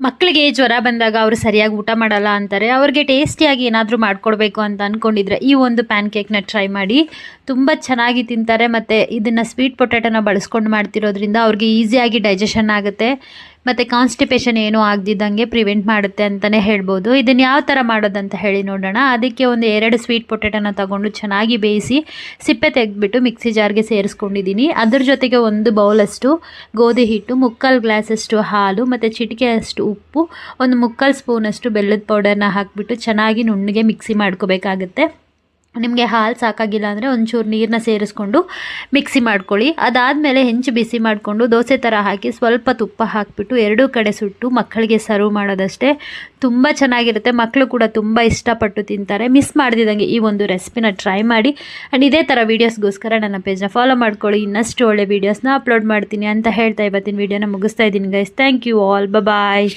ಮಕ್ಕಳಿಗೆ ಜ್ವರ ಬಂದಾಗ ಅವರು ಸರಿಯಾಗಿ ಊಟ ಮಾಡಲ್ಲ ಅಂತಾರೆ. ಅವ್ರಿಗೆ ಟೇಸ್ಟಿಯಾಗಿ ಏನಾದರೂ ಮಾಡಿಕೊಡ್ಬೇಕು ಅಂತ ಅಂದ್ಕೊಂಡಿದ್ರೆ ಈ ಒಂದು ಪ್ಯಾನ್ ಕೇಕ್ನ ಟ್ರೈ ಮಾಡಿ. ತುಂಬ ಚೆನ್ನಾಗಿ ತಿಂತಾರೆ. ಮತ್ತು ಇದನ್ನು ಸ್ವೀಟ್ ಪೊಟ್ಯಾಟೋನ ಬಳಸ್ಕೊಂಡು ಮಾಡ್ತಿರೋದ್ರಿಂದ ಅವ್ರಿಗೆ ಈಸಿಯಾಗಿ ಡೈಜೆಷನ್ ಆಗುತ್ತೆ. ಮತ್ತು ಕಾನ್ಸ್ಟಿಪೇಷನ್ ಏನೂ ಆಗದಿದ್ದಂಗೆ ಪ್ರಿವೆಂಟ್ ಮಾಡುತ್ತೆ ಅಂತಲೇ ಹೇಳ್ಬೋದು. ಇದನ್ನು ಯಾವ ಥರ ಮಾಡೋದಂತ ಹೇಳಿ ನೋಡೋಣ. ಅದಕ್ಕೆ ಒಂದು 2 ಸ್ವೀಟ್ ಪೊಟ್ಯಾಟೋನ ತಗೊಂಡು ಚೆನ್ನಾಗಿ ಬೇಯಿಸಿ ಸಿಪ್ಪೆ ತೆಗೆದ್ಬಿಟ್ಟು ಮಿಕ್ಸಿ ಜಾರ್ಗೆ ಸೇರಿಸ್ಕೊಂಡಿದ್ದೀನಿ. ಅದ್ರ ಜೊತೆಗೆ 1 ಬೌಲಷ್ಟು ಗೋಧಿ ಹಿಟ್ಟು, 3/4 ಗ್ಲಾಸಷ್ಟು ಹಾಲು ಮತ್ತು ಚಿಟಿಕೆಯಷ್ಟು ಉಪ್ಪು, 1 3/4 ಸ್ಪೂನಷ್ಟು ಬೆಲ್ಲದ ಪೌಡರ್ನ ಹಾಕಿಬಿಟ್ಟು ಚೆನ್ನಾಗಿ ನುಣ್ಣಗೆ ಮಿಕ್ಸಿ ಮಾಡ್ಕೋಬೇಕಾಗುತ್ತೆ. ನಿಮಗೆ ಹಾಲು ಸಾಕಾಗಿಲ್ಲ ಅಂದರೆ ಒಂಚೂರು ನೀರನ್ನ ಸೇರಿಸ್ಕೊಂಡು ಮಿಕ್ಸಿ ಮಾಡ್ಕೊಳ್ಳಿ. ಅದಾದಮೇಲೆ ಹೆಂಚು ಬಿಸಿ ಮಾಡಿಕೊಂಡು ದೋಸೆ ಥರ ಹಾಕಿ ಸ್ವಲ್ಪ ತುಪ್ಪ ಹಾಕಿಬಿಟ್ಟು 2 ಕಡೆ ಸುಟ್ಟು ಮಕ್ಕಳಿಗೆ ಸರ್ವ್ ಮಾಡೋದಷ್ಟೇ. ತುಂಬ ಚೆನ್ನಾಗಿರುತ್ತೆ. ಮಕ್ಕಳು ಕೂಡ ತುಂಬ ಇಷ್ಟಪಟ್ಟು ತಿಂತಾರೆ. ಮಿಸ್ ಮಾಡ್ದಿದ್ದಂಗೆ ಈ ಒಂದು ರೆಸಿಪಿನ ಟ್ರೈ ಮಾಡಿ. ಆ್ಯಂಡ್ ಇದೇ ಥರ ವೀಡಿಯೋಸ್ಗೋಸ್ಕರ ನನ್ನ ಪೇಜ್ನ ಫಾಲೋ ಮಾಡ್ಕೊಳ್ಳಿ. ಇನ್ನಷ್ಟು ಒಳ್ಳೆ ವೀಡಿಯೋಸ್ನ ಅಪ್ಲೋಡ್ ಮಾಡ್ತೀನಿ ಅಂತ ಹೇಳ್ತಾ ಇವತ್ತಿನ ವೀಡಿಯೋನ ಮುಗಿಸ್ತಾ ಇದ್ದೀನಿ guys. Thank you all. Bye.